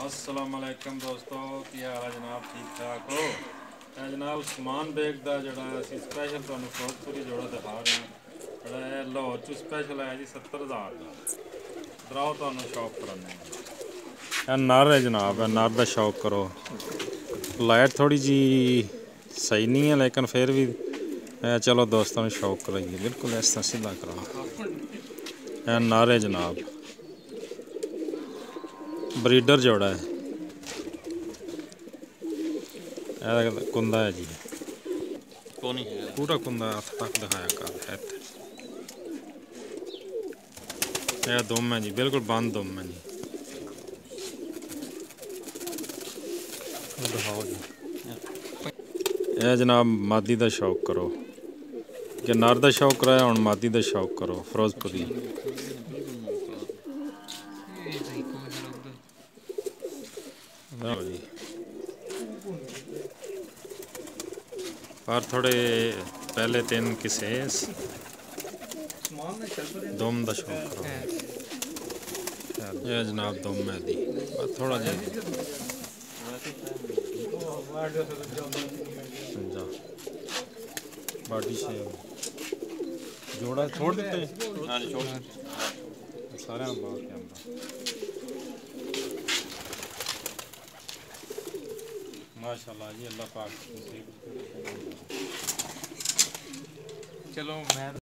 अस्सलामुअलैकुम दोस्तों, क्या हाल है जनाब? ठीक ठाक हो? जनाब उस्मान बेग का जोड़ा असी स्पैशल तुहानू फिरोजपुरी जोड़ा दिखा रहे हैं। जोड़ा लाहौर चो स्पैशल है जी 70,000 का। दराओ तुहानू शौक कराने नर है जनाब, नर का शौक करो। लाइट थोड़ी जी सही नहीं है लेकिन फिर भी चलो दोस्तों ने शौक कराइए। बिल्कुल इस तरह सीधा कराओ। नर है जनाब, ब्रीडर जोड़ा है। कुंदा है जी, पूरा कुंदा हथ तक दिखाया कर है। यह दुम है जी, बिल्कुल बंद दुम है जी। दिखाओ जी। यह जनाब मादी का शौक करो, कि नर का शौक कराया हूँ मादी का शौक करो। फिरोजपुरी जी, पर थोड़े पहले तीन किसे दुम का शौक करो। यह जनाब दुम है दी, थोड़ा जी बाडी शेप जोड़ा छोड़ देते सारे बाहर के अंदर। माशाल्लाह जी, अल्लाह पाक। चलो मैं